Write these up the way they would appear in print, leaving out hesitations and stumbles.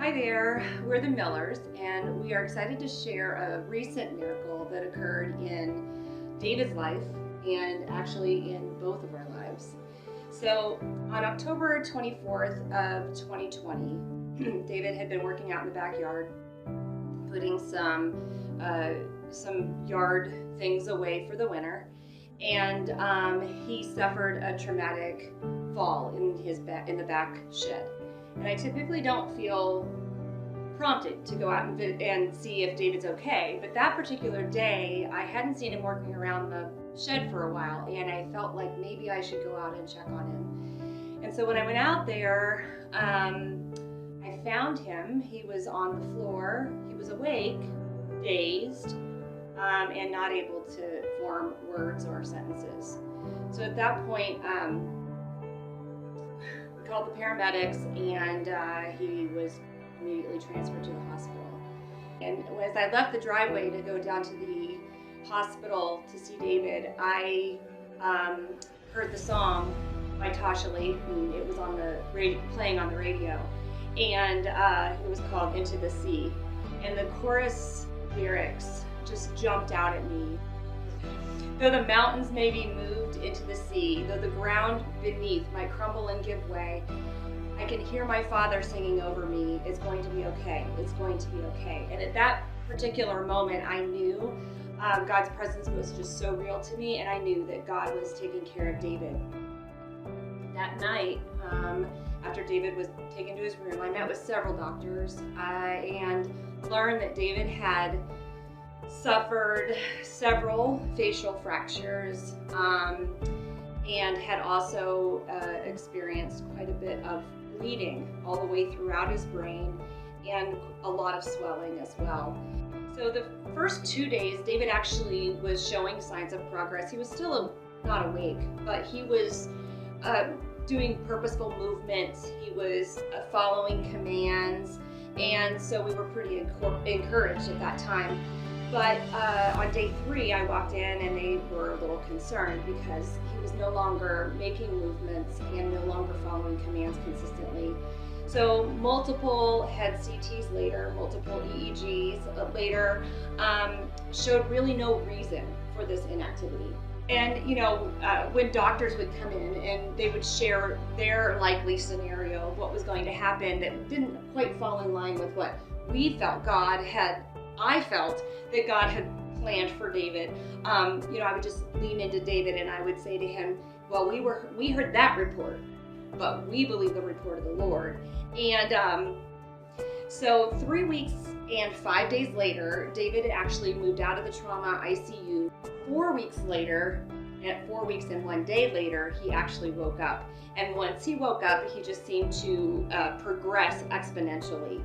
Hi there, we're the Millers, and we are excited to share a recent miracle that occurred in David's life and actually in both of our lives. So on October 24th of 2020, David had been working out in the backyard, putting some yard things away for the winter, and he suffered a traumatic fall in the back shed. And I typically don't feel prompted to go out and see if David's okay, but that particular day I hadn't seen him working around the shed for a while, and I felt like maybe I should go out and check on him. And so when I went out there, I found him. He was on the floor. He was awake, dazed, and not able to form words or sentences. So at that point, called the paramedics, and he was immediately transferred to the hospital. And as I left the driveway to go down to the hospital to see David, I heard the song by Shelley David. It was on the playing on the radio, and it was called "Into the Sea." And the chorus lyrics just jumped out at me. Though the mountains may be moved into the sea, though the ground beneath might crumble and give way, I can hear my Father singing over me, it's going to be okay, it's going to be okay. And at that particular moment, I knew God's presence was just so real to me, and I knew that God was taking care of David. That night, after David was taken to his room, I met with several doctors and learned that David had suffered several facial fractures and had also experienced quite a bit of bleeding all the way throughout his brain and a lot of swelling as well. So the first 2 days, David actually was showing signs of progress. He was still not awake, but he was doing purposeful movements. He was following commands, and so we were pretty encouraged at that time. But on day 3, I walked in and they were a little concerned because he was no longer making movements and no longer following commands consistently. So multiple head CTs later, multiple EEGs later, showed really no reason for this inactivity. And when doctors would come in and they would share their likely scenario of what was going to happen that didn't quite fall in line with what we felt I felt that God had planned for David. I would just lean into David and I would say to him, well, we heard that report, but we believe the report of the Lord. And so 3 weeks and 5 days later, David actually moved out of the trauma ICU. 4 weeks later, at 4 weeks and 1 day later, he actually woke up. And once he woke up, he just seemed to progress exponentially.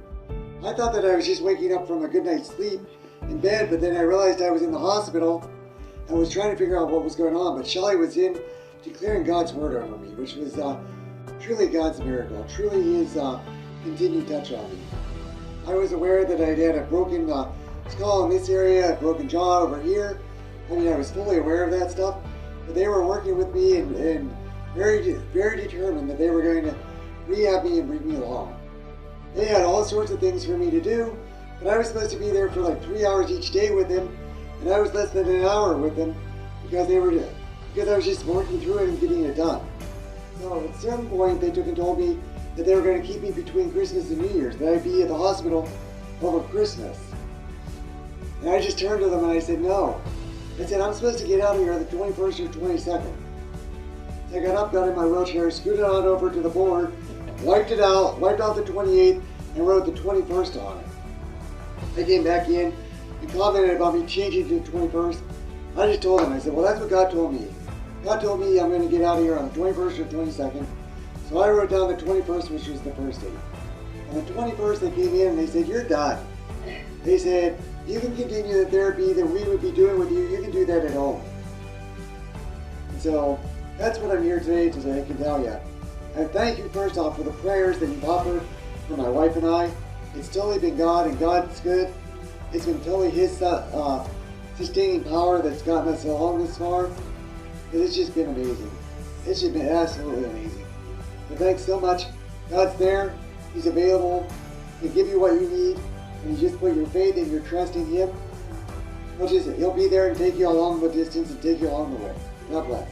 I thought that I was just waking up from a good night's sleep in bed, but then I realized I was in the hospital and was trying to figure out what was going on. But Shelley was in declaring God's word over me, which was truly God's miracle, truly His continued touch on me. I was aware that I had a broken skull in this area, a broken jaw over here. I mean, I was fully aware of that stuff, but they were working with me and very, very determined that they were going to rehab me and bring me along. They had all sorts of things for me to do, but I was supposed to be there for like 3 hours each day with them, and I was less than an hour with them because I was just working through it and getting it done. So at some point they took and told me that they were going to keep me between Christmas and New Year's, that I'd be at the hospital over Christmas. And I just turned to them and I said, no. I said, I'm supposed to get out of here on the 21st or 22nd. So I got up, got in my wheelchair, scooted on over to the board, wiped it out, wiped out the 28th, and wrote the 21st on it. I came back in and commented about me changing to the 21st. I just told them, I said, well, that's what God told me. God told me I'm going to get out of here on the 21st or 22nd. So I wrote down the 21st, which was the first day. On the 21st, they came in and they said, you're done. They said, you can continue the therapy that we would be doing with you. You can do that at home. And so that's what I'm here today to say, I can tell you. And thank you first off for the prayers that you've offered for my wife and I. It's totally been God, and God's good. It's been totally His sustaining power that's gotten us along this far. It's just been amazing. It's just been absolutely amazing. But thanks so much. God's there. He's available. and give you what you need, and you just put your faith and your trust in Him, what is it? He'll be there and take you along the distance and take you along the way. God bless.